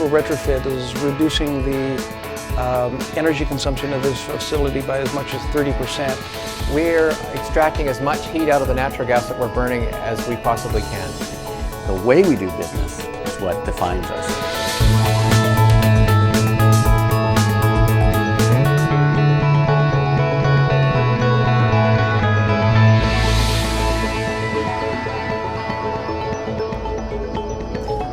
sustainable retrofit is reducing the energy consumption of this facility by as much as 30%. We're extracting as much heat out of the natural gas that we're burning as we possibly can. The way we do business is what defines us.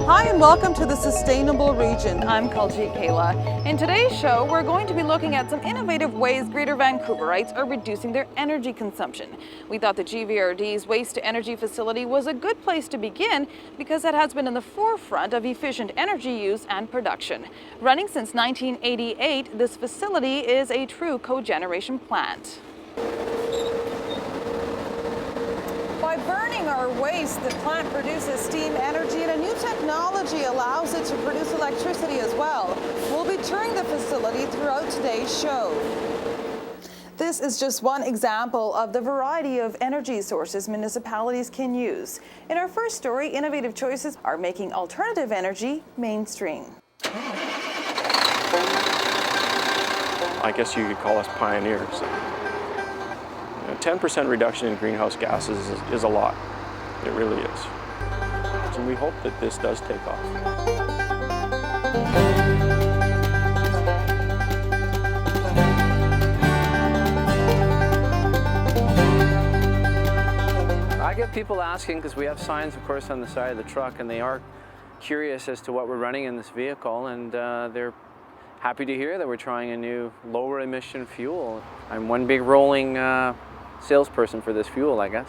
Hi and welcome to the Sustainable Region. I'm Kaljit Kayla. In today's show, we're going to be looking at some innovative ways Greater Vancouverites are reducing their energy consumption. We thought the GVRD's waste-to-energy facility was a good place to begin because it has been in the forefront of efficient energy use and production. Running since 1988, this facility is a true cogeneration plant. By burning our waste, the plant produces steam energy, and a new technology allows it to produce electricity as well. We'll be touring the facility throughout today's show. This is just one example of the variety of energy sources municipalities can use. In our first story, innovative choices are making alternative energy mainstream. I guess you could call us pioneers. A 10% reduction in greenhouse gases is a lot. It really is. And we hope that this does take off. I get people asking, because we have signs, of course, on the side of the truck, and they are curious as to what we're running in this vehicle, and they're happy to hear that we're trying a new lower emission fuel. I'm one big rolling salesperson for this fuel, I guess.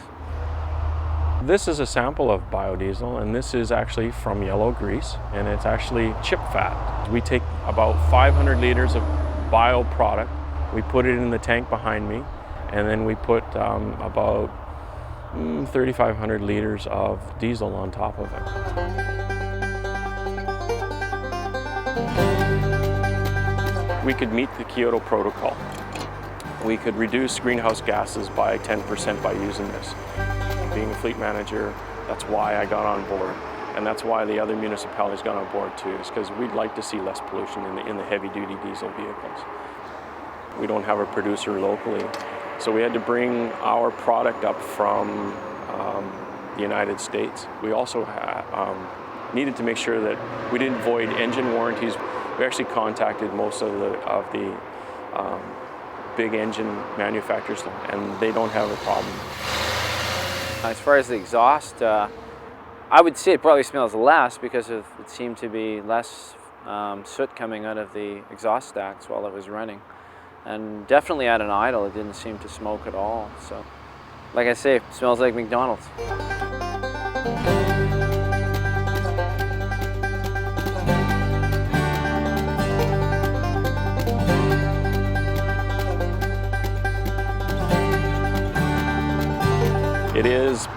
This is a sample of biodiesel, and this is actually from yellow grease, and it's actually chip fat. We take about 500 liters of bio product, we put it in the tank behind me, and then we put about 3,500 liters of diesel on top of it. We could meet the Kyoto Protocol. We could reduce greenhouse gases by 10% by using this. Being a fleet manager, that's why I got on board. And that's why the other municipalities got on board too, is because we'd like to see less pollution in the heavy-duty diesel vehicles. We don't have a producer locally, so we had to bring our product up from the United States. We also needed to make sure that we didn't void engine warranties. We actually contacted most of the big engine manufacturers, and they don't have a problem. As far as the exhaust, I would say it probably smells less because it seemed to be less soot coming out of the exhaust stacks while it was running. And definitely at an idle, it didn't seem to smoke at all. So, like I say, it smells like McDonald's. It is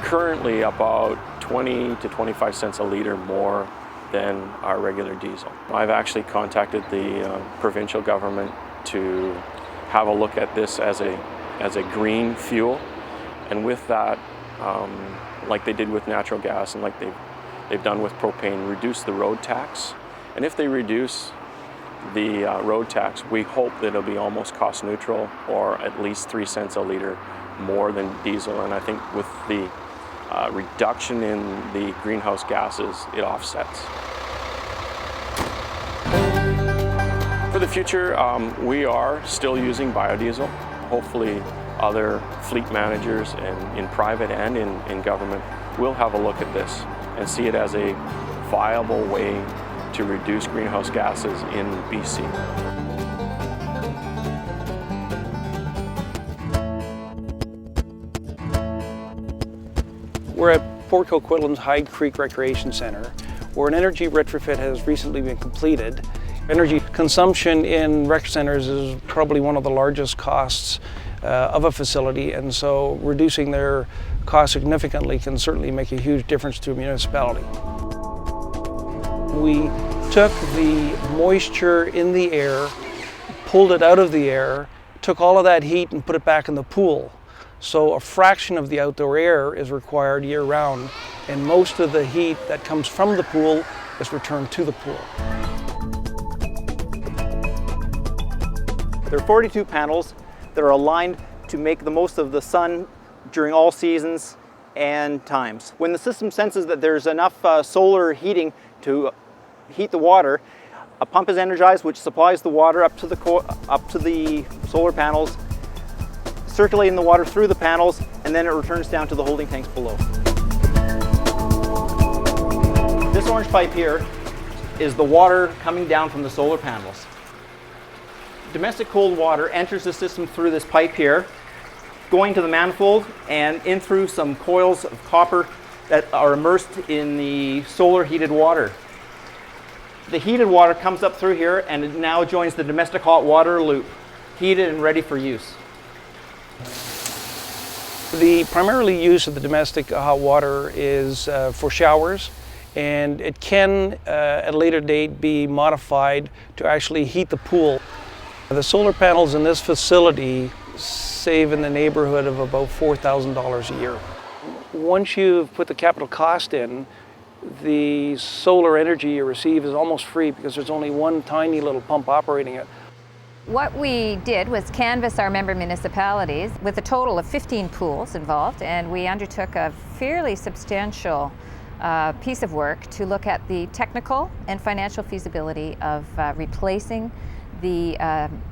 currently about 20 to 25 cents a liter more than our regular diesel. I've actually contacted the provincial government to have a look at this as a green fuel, and with that, like they did with natural gas and like they've done with propane, reduce the road tax. And if they reduce the road tax, we hope that it'll be almost cost neutral, or at least 3 cents a liter more than diesel. And I think with the reduction in the greenhouse gases, it offsets. For the future, we are still using biodiesel. Hopefully other fleet managers in private and in government will have a look at this and see it as a viable way to reduce greenhouse gases in BC. We're at Port Coquitlam's Hyde Creek Recreation Center, where an energy retrofit has recently been completed. Energy consumption in rec centers is probably one of the largest costs of a facility, and so reducing their cost significantly can certainly make a huge difference to a municipality. We took the moisture in the air, pulled it out of the air, took all of that heat and put it back in the pool. So a fraction of the outdoor air is required year-round, and most of the heat that comes from the pool is returned to the pool. There are 42 panels that are aligned to make the most of the sun during all seasons and times. When the system senses that there's enough solar heating to heat the water, a pump is energized which supplies the water up to the solar panels, circulating the water through the panels, and then it returns down to the holding tanks below. This orange pipe here is the water coming down from the solar panels. Domestic cold water enters the system through this pipe here, going to the manifold and in through some coils of copper that are immersed in the solar heated water. The heated water comes up through here and it now joins the domestic hot water loop, heated and ready for use. The primarily use of the domestic hot water is for showers, and it can at a later date be modified to actually heat the pool. The solar panels in this facility save in the neighborhood of about $4,000 a year. Once you've put the capital cost in, the solar energy you receive is almost free because there's only one tiny little pump operating it. What we did was canvass our member municipalities with a total of 15 pools involved, and we undertook a fairly substantial piece of work to look at the technical and financial feasibility of replacing the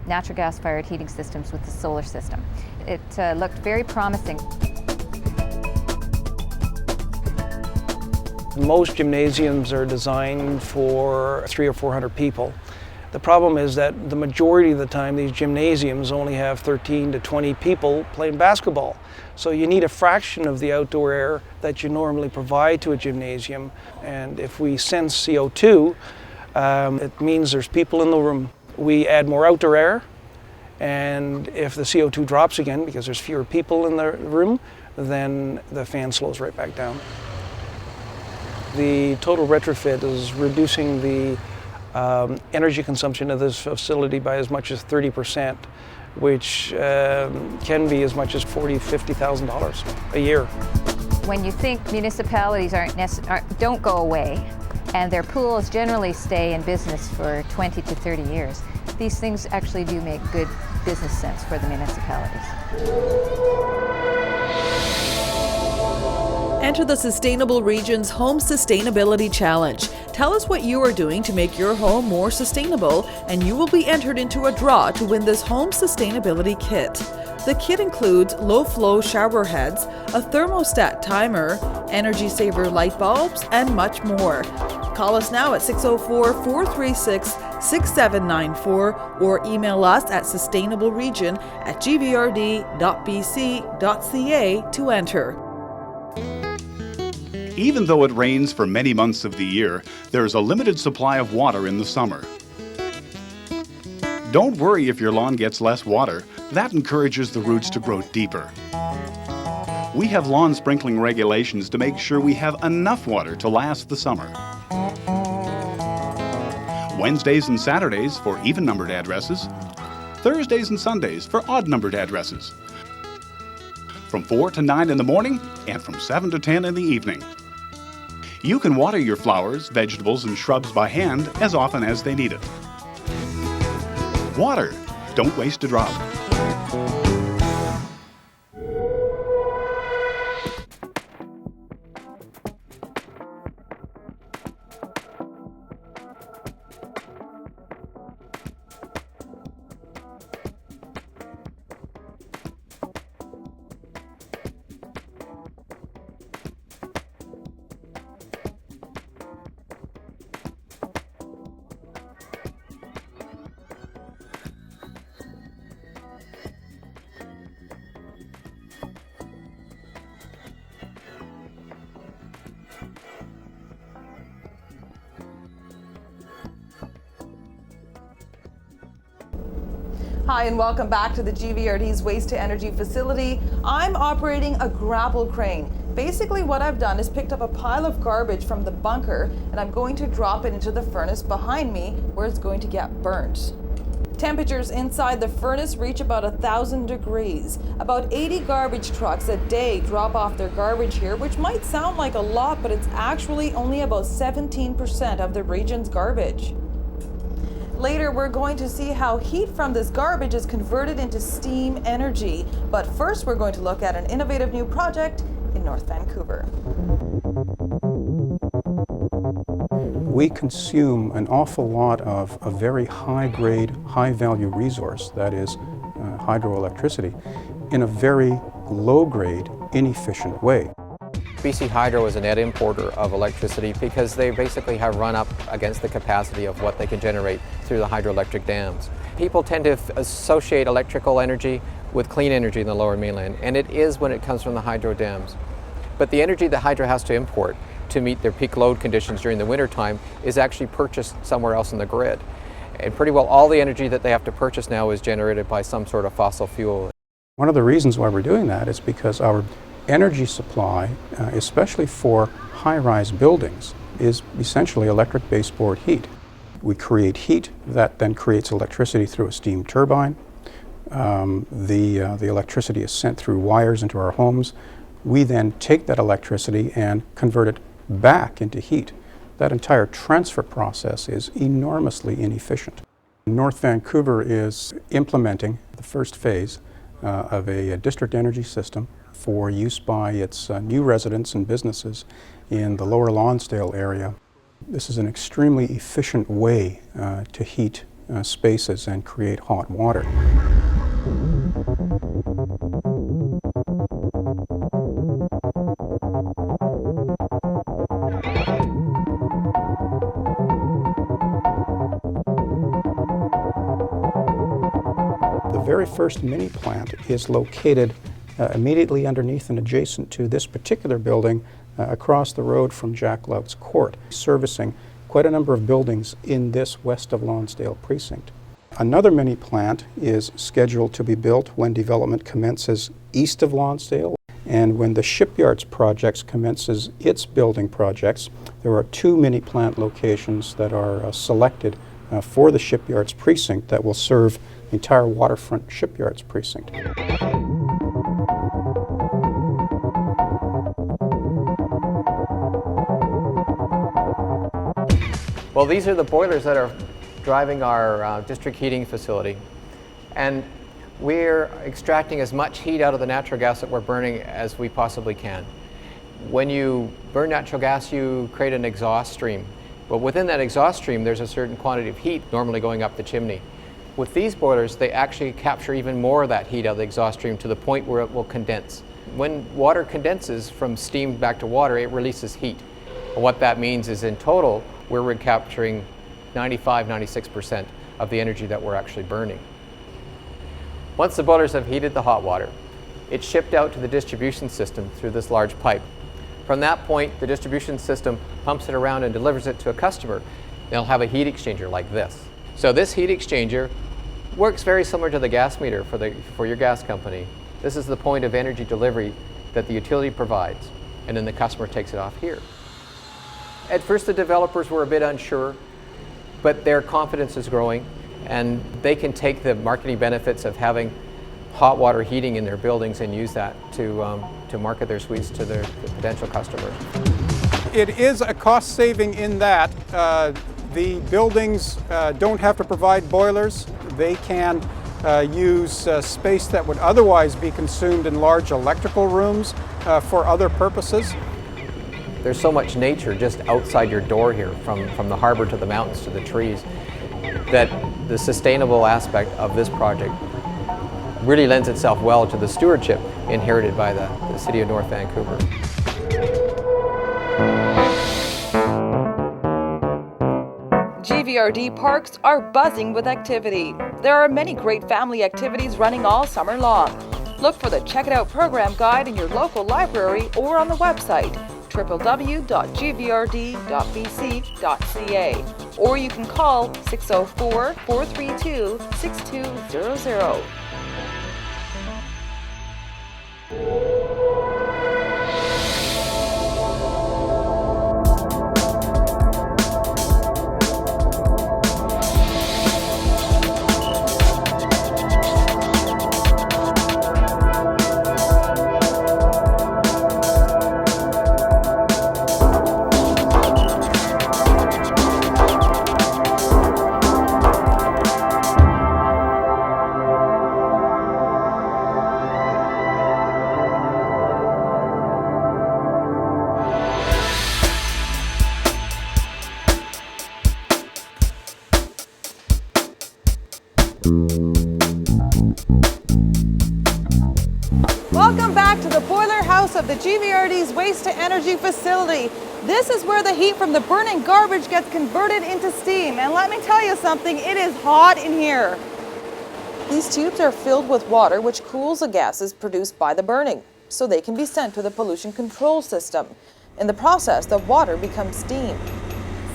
natural gas-fired heating systems with the solar system. It looked very promising. Most gymnasiums are designed for 300 or 400 people. The problem is that the majority of the time these gymnasiums only have 13 to 20 people playing basketball. So you need a fraction of the outdoor air that you normally provide to a gymnasium. And if we sense CO2, it means there's people in the room. We add more outdoor air, and if the CO2 drops again because there's fewer people in the room, then the fan slows right back down. The total retrofit is reducing the energy consumption of this facility by as much as 30%, which can be as much as $40,000, $50,000 a year. When you think municipalities don't go away, and their pools generally stay in business for 20 to 30 years, these things actually do make good business sense for the municipalities. Enter the Sustainable Region's Home Sustainability Challenge. Tell us what you are doing to make your home more sustainable, and you will be entered into a draw to win this home sustainability kit. The kit includes low-flow shower heads, a thermostat timer, energy saver light bulbs, and much more. Call us now at 604-436-6794 or email us at sustainableregion@gvrd.bc.ca to enter. Even though it rains for many months of the year, there is a limited supply of water in the summer. Don't worry if your lawn gets less water. That encourages the roots to grow deeper. We have lawn sprinkling regulations to make sure we have enough water to last the summer. Wednesdays and Saturdays for even-numbered addresses. Thursdays and Sundays for odd-numbered addresses. From 4 to 9 in the morning and from 7 to 10 in the evening. You can water your flowers, vegetables, and shrubs by hand as often as they need it. Water. Don't waste a drop. Hi and welcome back to the GVRD's Waste to Energy facility. I'm operating a grapple crane. Basically what I've done is picked up a pile of garbage from the bunker and I'm going to drop it into the furnace behind me where it's going to get burnt. Temperatures inside the furnace reach about 1,000 degrees. About 80 garbage trucks a day drop off their garbage here, which might sound like a lot, but it's actually only about 17% of the region's garbage. Later, we're going to see how heat from this garbage is converted into steam energy. But first, we're going to look at an innovative new project in North Vancouver. We consume an awful lot of a very high-grade, high-value resource, that is hydroelectricity, in a very low-grade, inefficient way. BC Hydro is a net importer of electricity because they basically have run up against the capacity of what they can generate through the hydroelectric dams. People tend to associate electrical energy with clean energy in the Lower Mainland, and it is when it comes from the hydro dams. But the energy that hydro has to import to meet their peak load conditions during the winter time is actually purchased somewhere else in the grid. And pretty well all the energy that they have to purchase now is generated by some sort of fossil fuel. One of the reasons why we're doing that is because our energy supply, especially for high-rise buildings, is essentially electric baseboard heat. We create heat that then creates electricity through a steam turbine. The electricity is sent through wires into our homes. We then take that electricity and convert it back into heat. That entire transfer process is enormously inefficient. North Vancouver is implementing the first phase of a district energy system for use by its new residents and businesses in the Lower Lonsdale area. This is an extremely efficient way to heat spaces and create hot water. The very first mini plant is located immediately underneath and adjacent to this particular building across the road from Jack Lout's Court, servicing quite a number of buildings in this west of Lonsdale precinct. Another mini plant is scheduled to be built when development commences east of Lonsdale, and when the Shipyards projects commences its building projects, there are two mini plant locations that are selected for the Shipyards precinct that will serve the entire waterfront Shipyards precinct. Well, these are the boilers that are driving our district heating facility. And we're extracting as much heat out of the natural gas that we're burning as we possibly can. When you burn natural gas, you create an exhaust stream. But within that exhaust stream, there's a certain quantity of heat normally going up the chimney. With these boilers, they actually capture even more of that heat out of the exhaust stream to the point where it will condense. When water condenses from steam back to water, it releases heat. And what that means is in total, we're recapturing 95–96% of the energy that we're actually burning. Once the boilers have heated the hot water, it's shipped out to the distribution system through this large pipe. From that point, the distribution system pumps it around and delivers it to a customer. They'll have a heat exchanger like this. So this heat exchanger works very similar to the gas meter for your gas company. This is the point of energy delivery that the utility provides, and then the customer takes it off here. At first, the developers were a bit unsure, but their confidence is growing, and they can take the marketing benefits of having hot water heating in their buildings and use that to market their suites to their potential customers. It is a cost saving in that the buildings don't have to provide boilers. They can use space that would otherwise be consumed in large electrical rooms for other purposes. There's so much nature just outside your door here, from the harbor to the mountains to the trees, that the sustainable aspect of this project really lends itself well to the stewardship inherited by the City of North Vancouver. GVRD parks are buzzing with activity. There are many great family activities running all summer long. Look for the Check It Out program guide in your local library or on the website www.gvrd.bc.ca, or you can call 604-432-6200. Welcome back to the boiler house of the GVRD's waste to energy facility. This is where the heat from the burning garbage gets converted into steam. And let me tell you something, it is hot in here. These tubes are filled with water which cools the gases produced by the burning, so they can be sent to the pollution control system. In the process, the water becomes steam.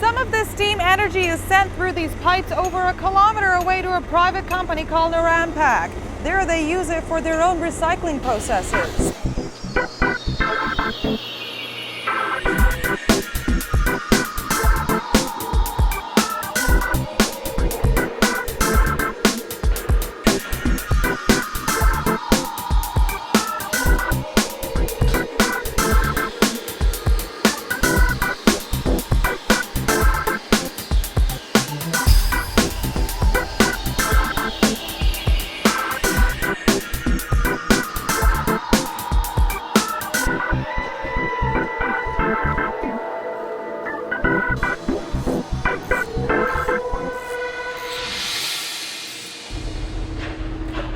Some of this steam energy is sent through these pipes over a kilometer away to a private company called Arampac. There they use it for their own recycling processes.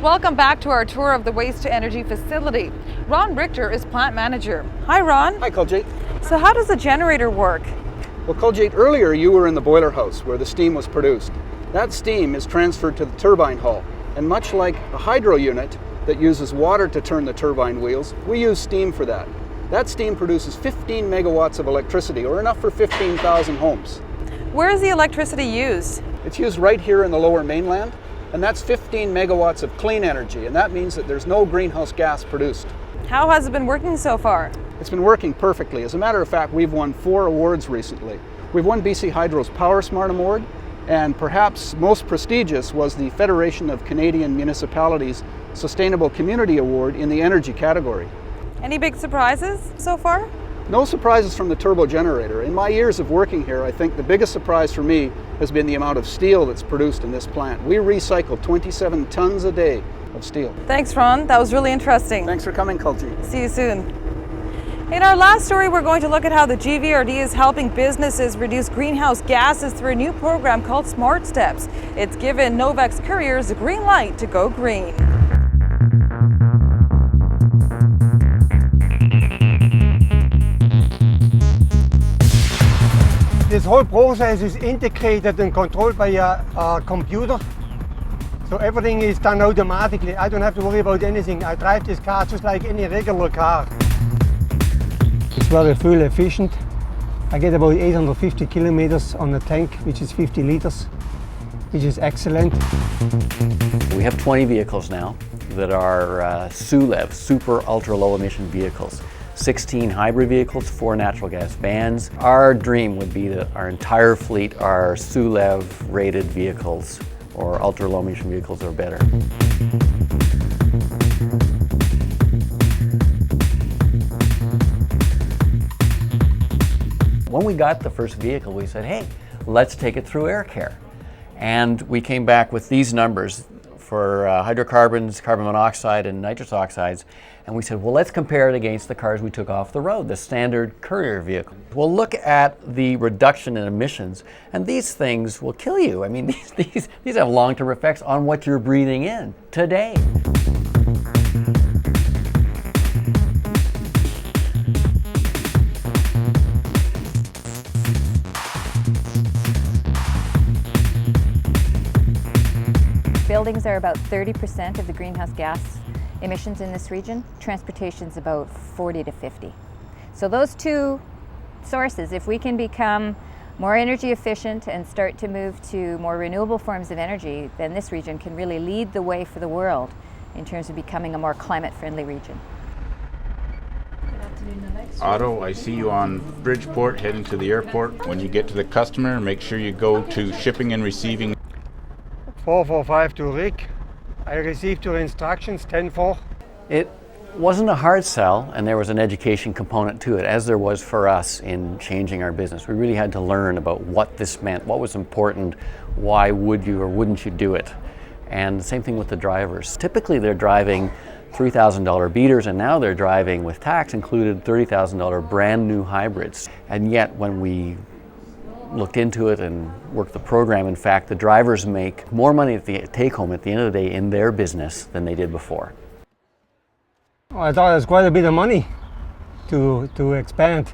Welcome back to our tour of the waste to energy facility. Ron Richter is plant manager. Hi Ron. Hi Colgate. So how does the generator work? Well Colgate, earlier you were in the boiler house where the steam was produced. That steam is transferred to the turbine hull, and much like a hydro unit that uses water to turn the turbine wheels, we use steam for that. That steam produces 15 megawatts of electricity, or enough for 15,000 homes. Where is the electricity used? It's used right here in the lower mainland, and that's 15 megawatts of clean energy, and that means that there's no greenhouse gas produced. How has it been working so far? It's been working perfectly. As a matter of fact, we've won 4 awards recently. We've won BC Hydro's Power Smart Award, and perhaps most prestigious was the Federation of Canadian Municipalities Sustainable Community Award in the energy category. Any big surprises so far? No surprises from the turbo generator. In my years of working here, I think the biggest surprise for me has been the amount of steel that's produced in this plant. We recycle 27 tons a day of steel. Thanks Ron, that was really interesting. Thanks for coming, Colgate. See you soon. In our last story, we're going to look at how the GVRD is helping businesses reduce greenhouse gases through a new program called Smart Steps. It's given Novex couriers a green light to go green. This whole process is integrated and controlled by a computer. So everything is done automatically. I don't have to worry about anything. I drive this car just like any regular car. It's very fuel efficient. I get about 850 kilometers on the tank, which is 50 liters, which is excellent. We have 20 vehicles now that are SULEV, super ultra low emission vehicles. 16 hybrid vehicles, 4 natural gas vans. Our dream would be that our entire fleet are SULEV rated vehicles or ultra low emission vehicles or better. When we got the first vehicle, we said, hey, let's take it through air care. And we came back with these numbers for hydrocarbons, carbon monoxide, and nitrous oxides. And we said, well, let's compare it against the cars we took off the road, the standard courier vehicle. We'll look at the reduction in emissions, and these things will kill you. I mean, these have long-term effects on what you're breathing in today. Buildings are about 30% of the greenhouse gas emissions in this region. Transportation's about 40 to 50. So those two sources, if we can become more energy efficient and start to move to more renewable forms of energy, then this region can really lead the way for the world in terms of becoming a more climate-friendly region. Otto, I see you on Bridgeport heading to the airport. When you get to the customer, make sure you go to shipping and receiving. 445 to Rick. I received your instructions, 10-4. It wasn't a hard sell, and there was an education component to it, as there was for us in changing our business. We really had to learn about what this meant, what was important, why would you or wouldn't you do it. And the same thing with the drivers. Typically they're driving $3,000 beaters, and now they're driving, with tax included, $30,000 brand new hybrids. And yet when we looked into it and worked the program. In fact, the drivers make more money at the take-home at the end of the day in their business than they did before. Well, I thought it was quite a bit of money to expand.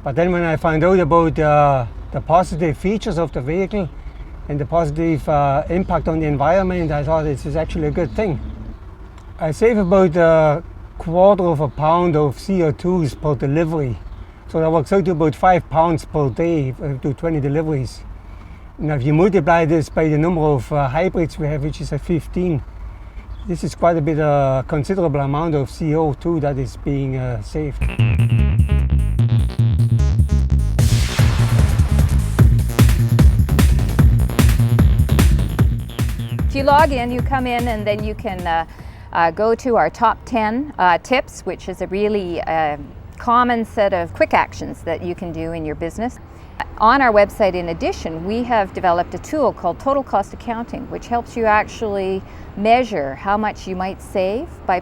But then when I found out about the positive features of the vehicle and the positive impact on the environment, I thought this is actually a good thing. I save about a quarter of a pound of CO2s per delivery. So that works out to about 5 pounds per day if I do 20 deliveries. Now if you multiply this by the number of hybrids we have, which is 15, this is quite a bit, considerable amount of CO2 that is being saved. If you log in, you come in and then you can go to our top 10 tips, which is a really common set of quick actions that you can do in your business. On our website, in addition, we have developed a tool called Total Cost Accounting, which helps you actually measure how much you might save by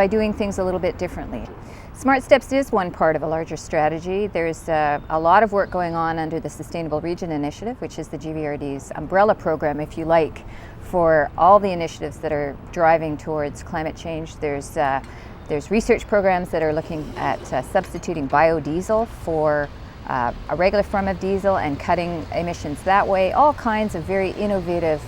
doing things a little bit differently. Smart Steps is one part of a larger strategy. There's a lot of work going on under the Sustainable Region Initiative, which is the GVRD's umbrella program, if you like, for all the initiatives that are driving towards climate change. There's research programs that are looking at substituting biodiesel for a regular form of diesel and cutting emissions that way. All kinds of very innovative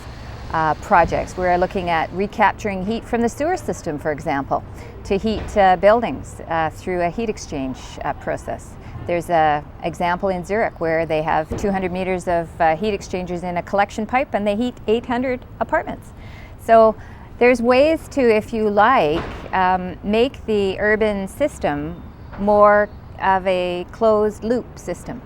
projects. We're looking at recapturing heat from the sewer system, for example, to heat buildings through a heat exchange process. There's an example in Zurich where they have 200 meters of heat exchangers in a collection pipe and they heat 800 apartments. So there's ways to, if you like, make the urban system more of a closed loop system,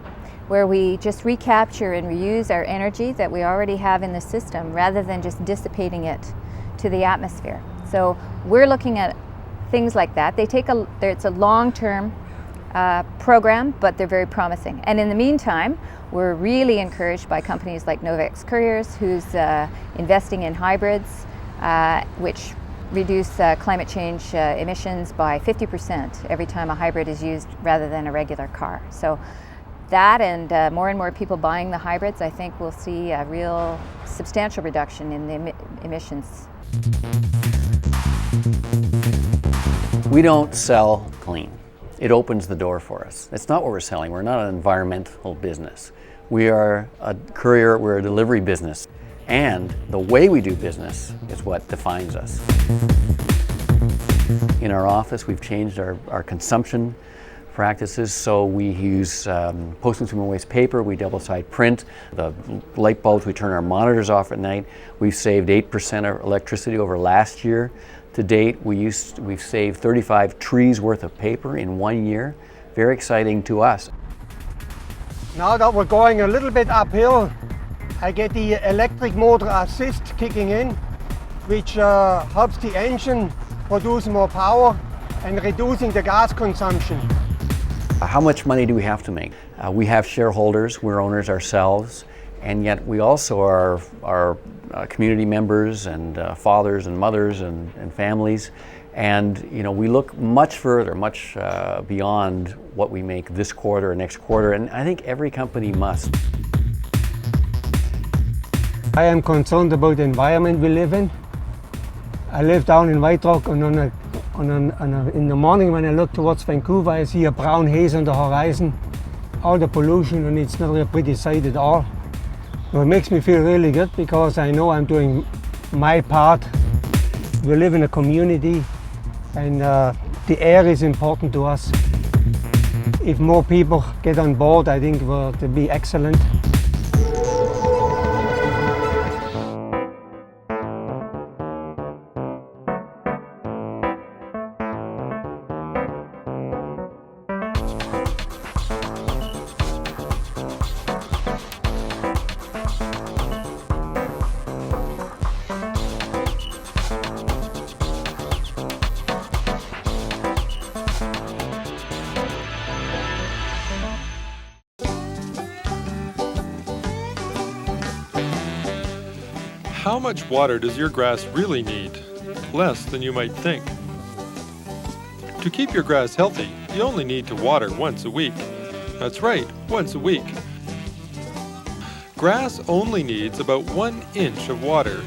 where we just recapture and reuse our energy that we already have in the system rather than just dissipating it to the atmosphere. So we're looking at things like that. It's a long-term program, but they're very promising. And in the meantime, we're really encouraged by companies like Novex Couriers, who's investing in hybrids, which reduce climate change emissions by 50% every time a hybrid is used rather than a regular car. So that and more people buying the hybrids, I think we'll see a real substantial reduction in the emissions. We don't sell clean. It opens the door for us. It's not what we're selling. We're not an environmental business. We are a courier, we're a delivery business. And the way we do business is what defines us. In our office, we've changed our consumption practices, so we use post-consumer waste paper, we double-side print, the light bulbs, we turn our monitors off at night. We've saved 8% of electricity over last year. To date, we've saved 35 trees worth of paper in 1 year. Very exciting to us. Now that we're going a little bit uphill, I get the electric motor assist kicking in, which helps the engine produce more power and reducing the gas consumption. How much money do we have to make? We have shareholders, we're owners ourselves, and yet we also are community members and fathers and mothers and families. And we look much further, much beyond what we make this quarter or next quarter, and I think every company must. I am concerned about the environment we live in. I live down in White Rock, and in the morning when I look towards Vancouver, I see a brown haze on the horizon, all the pollution, and it's not a pretty sight at all. So it makes me feel really good because I know I'm doing my part. We live in a community, and the air is important to us. If more people get on board, I think it will be excellent. How much water does your grass really need? Less than you might think. To keep your grass healthy, you only need to water once a week. That's right, once a week. Grass only needs about 1 inch of water